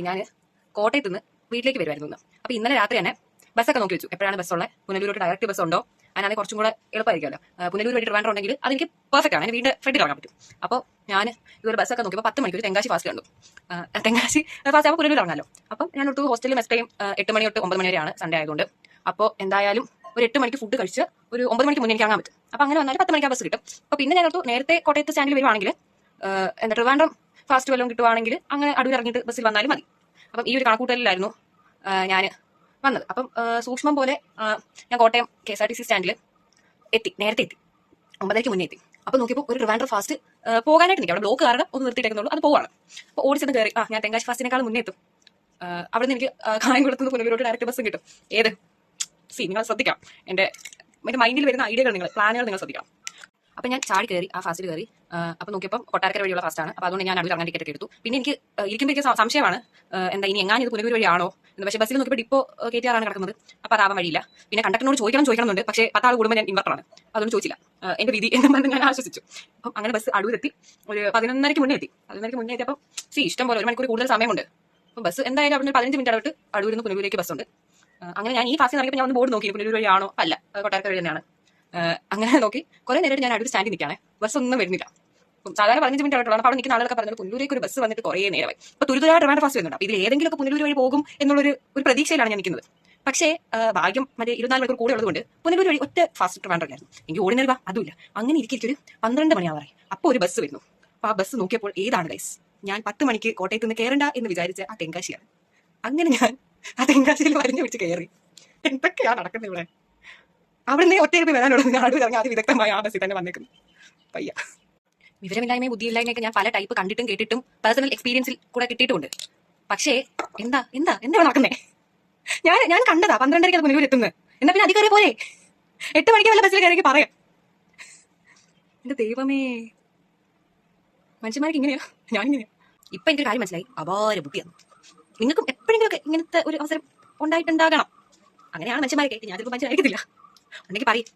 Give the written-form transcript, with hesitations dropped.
ഞാൻ കോട്ടയത്ത് നിന്ന് വീട്ടിലേക്ക് വരുമായിരുന്നു. അപ്പോൾ ഇന്നലെ രാത്രി തന്നെ ബസ്സൊക്കെ നോക്കി വെച്ചു, എപ്പോഴാണ് ബസ്സുള്ളത്, പുനലൂരോട്ട് ഡയറക്റ്റ് ബസ് ഉണ്ടോ, അതിനാണെങ്കിൽ കുറച്ചും കൂടെ എളുപ്പമായിരിക്കുമല്ലോ. പുനലൂർ വഴി ട്രിവാൻഡ്രം ഉണ്ടെങ്കിൽ അതെനിക്ക് പെർഫെക്റ്റ് ആണ്, എൻ്റെ വീടിൻ്റെ ഫ്രണ്ടിൽ ഇറങ്ങാൻ പറ്റും. അപ്പോൾ ഞാൻ ഇതൊരു ബസ്സൊക്കെ നോക്കിയപ്പോൾ 10 മണിക്ക് ഒരു തെങ്കാശി ഫാസ്റ്റ് കണ്ടു. തെങ്കാശി ഫാസ്റ്റ് ആകുമ്പോൾ പുനലൂർ ഇറങ്ങാമല്ലോ. അപ്പം ഞാൻ ഒട്ട് ഹോസ്റ്റലിൽ മെസ് ടൈം 8 മണി തൊട്ട് 9 മണി വരെയാണ് സൺഡേ ആയതുകൊണ്ട്. അപ്പോൾ എന്തായാലും ഒരു 8 മണിക്ക് ഫുഡ് കഴിച്ച് ഒരു 9 മണിക്ക് മുന്നേ എനിക്ക് ഇറങ്ങാൻ പറ്റും. അപ്പോൾ അങ്ങനെ വന്നാൽ 10 മണിക്ക് ആ ബസ് കിട്ടും. അപ്പോൾ പിന്നെ ഞാൻ ഓർത്തു നേരത്തെ കോട്ടയത്ത് സ്റ്റാൻഡിൽ വരുവാണെങ്കിൽ എന്താ ട്രിവാൻഡ്രം ഫാസ്റ്റ് വല്ലതും കിട്ടുവാണെങ്കിൽ അങ്ങനെ അടൂർ ഇറങ്ങിയിട്ട് ബസ്സിൽ വന്നാലും മതി. അപ്പം ഈ ഒരു കണക്കൂട്ടലിലായിരുന്നു ഞാൻ വന്നത്. അപ്പം സൂക്ഷ്മം പോലെ ഞാൻ കോട്ടയം KSRTC സ്റ്റാൻഡിൽ നേരത്തെ എത്തി, 9:30 മുന്നേ എത്തി. അപ്പോൾ നോക്കിയപ്പോൾ ഒരു ട്രിവാൻഡ്രം ഫാസ്റ്റ് പോകാനായിട്ട് നിൽക്കും, അവിടെ ബ്ലോക്ക് കാരണം ഒന്ന് നിർത്തിയിട്ടേക്കുന്നുള്ളൂ, അത് പോവാണ്. അപ്പോൾ ഓടിച്ചെന്ന് കയറി ഞാൻ തെങ്കാശി ഫാസ്റ്റിനേക്കാൾ മുന്നേ എത്തും. അവിടെ നിന്ന് എനിക്ക് കായംകുളത്തുനിന്ന് പുനലൂരോട്ട് ഡയറക്റ്റ് ബസ് കിട്ടും. ഏത് നിങ്ങൾ ശ്രദ്ധിക്കാം, എൻ്റെ മൈൻഡിൽ വരുന്ന ഐഡിയകൾ പ്ലാനുകൾ നിങ്ങൾ ശ്രദ്ധിക്കണം. അപ്പം ഞാൻ ചാടി കയറി ആ ഫാസ്റ്റിൽ കയറി. അപ്പോൾ നോക്കിയപ്പോൾ കൊട്ടാരക്കര വഴിയുള്ള ഫാസ്റ്റാണ്. അപ്പോൾ അതുകൊണ്ട് ഞാൻ അടൂർ ഇറങ്ങാൻ ടിക്കറ്റ് എടുത്തു. പിന്നെ എനിക്ക് ഇരിക്കുമ്പോൾ എനിക്ക് സംശയമാണ്, എന്താ ഇനി എങ്ങാനും ഇത് പുനലൂർ വഴിയാണോ എന്ന്. പക്ഷേ ബസ്സിൽ നോക്കിയപ്പോൾ ഡിപ്പോ KTR കിടക്കുന്നത്, അപ്പോൾ അതാവാൻ വഴിയില്ല. പിന്നെ കണ്ടക്ടറിനോട് ചോദിക്കണമെന്നുണ്ട്, പക്ഷേ 10 ആൾ കൂടുമ്പോൾ ഞാൻ ഇൻവെർട്ടറാണ്, അതുകൊണ്ട് ചോദിച്ചില്ല. എൻ്റെ രീതി എന്ന് പറഞ്ഞ് ഞാൻ ആശ്വസിച്ചു. അപ്പം അങ്ങനെ ബസ് അടൂരെത്തി, ഒരു 11:30 മുന്നേ എത്തി. 11:30 മുന്നേ എത്തിയപ്പോൾ ഇഷ്ടം പോലെ 1 മണിക്കൂർ കൂടുതൽ സമയമുണ്ട്. അപ്പോൾ ബസ് എന്തായാലും അവിടെ 15 മിനിറ്റ് ഇടവിട്ട് അടൂരിൽ നിന്ന് പുനലൂരേക്ക് ബസ്സുണ്ട്. അങ്ങനെ ഞാൻ ഈ ഫാസ്റ്റിൽ ഇറങ്ങിയപ്പോൾ ഞാൻ ഒന്ന് ബോർഡ് നോക്കി, പുനലൂർ വഴിയാണോ, അല്ല കൊട്ടാരക്കര വഴി തന്നെയാണ്. അങ്ങനെ നോക്കി കുറേ നേരമായിട്ട് ഞാൻ അടൂർ സ്റ്റാൻഡിൽ നിൽക്കുകയാണ്, ബസ് ഒന്നും വരുന്നില്ല. സാധാരണ 15 മിനിറ്റ് ആയിട്ടുള്ള അപ്പോൾ നിൽക്കുന്ന ആളുകളൊക്കെ പറഞ്ഞത് പുനലൂരേക്ക് ഒരു ബസ് വന്നിട്ട് കുറേ നേരമായി. അപ്പോൾ തുരിതുരായിട്ട് ട്രിവാൻഡ്രം ഫാസ്റ്റ് വരുന്നുണ്ട്. അപ്പോൾ ഇതിൽ ഏതെങ്കിലുമൊക്കെ പുനലൂർ വഴി പോകും എന്നുള്ളൊരു പ്രതീക്ഷയിലാണ് ഞാൻ നിൽക്കുന്നത്. പക്ഷേ ഭാഗ്യം 24 മണിക്കൂർ കൂടെ ഉള്ളതുകൊണ്ട് പുനലൂർ വഴി ഒറ്റ ഫാസ്റ്റ് ട്രിവാൻഡ്രം ആയിരുന്നു. എനിക്ക് ഓർഡിനറി അതുമില്ല. അങ്ങനെ ഇരിക്കൊരു 12 മണിയാവാറായി. അപ്പോൾ ഒരു ബസ് വരുന്നു. അപ്പോൾ ആ ബസ് നോക്കിയപ്പോൾ ഏതാണ് ഗൈസ്, ഞാൻ 10 മണിക്ക് കോട്ടയത്ത് നിന്ന് കയറണ്ട എന്ന് വിചാരിച്ച ആ തെങ്കാശിയാണ്. അങ്ങനെ ഞാൻ ആ തെങ്കാശിയിൽ വരഞ്ഞു പിടിച്ച് കയറി. എന്തൊക്കെയാണ് നടക്കുന്നത് ഇവിടെ? അവിടെ നിന്ന് ഒറ്റയ്ക്ക് വരാനുള്ളത്, ഞാൻ അടൂർ ഇറങ്ങി അതിവിദഗ്ധമായ ആ ബസ്സിൽ തന്നെ വന്നേക്കുന്നു. പയ്യ വിവരമില്ലായ്മയും ബുദ്ധിയില്ലായ്മയൊക്കെ ഞാൻ പല ടൈപ്പ് കണ്ടിട്ടും കേട്ടിട്ടും പേഴ്സണൽ എക്സ്പീരിയൻസിൽ കൂടെ കിട്ടിയിട്ടുണ്ട്. പക്ഷേ എന്താ നടക്കുന്നേ? ഞാൻ കണ്ടതാ 12:30 പുനലൂർ എത്തുന്നത്. എന്നാ പിന്നെ അധികം പോലെ 8 മണിക്ക് വല്ല ബസ്സിൽ കയറി പറയാം. എന്റെ ദൈവമേ, മനുഷ്യന്മാർക്ക് ഇങ്ങനെയാ, ഞാനിങ്ങനെയാ. ഇപ്പൊ എനിക്കൊരു കാര്യം മനസ്സിലായി, അപാര ബുദ്ധിയാണ്. നിങ്ങൾക്കും എപ്പോഴെങ്കിലും ഒക്കെ ഇങ്ങനത്തെ ഒരു അവസരം ഉണ്ടായിട്ടുണ്ടാകണം. അങ്ങനെയാണ് മനുഷ്യന്മാരൊക്കെ. ഞാൻ ചിലപ്പോൾ മനുഷ്യനായിരിക്കത്തില്ല, ഉണ്ടെങ്കിൽ പറയും.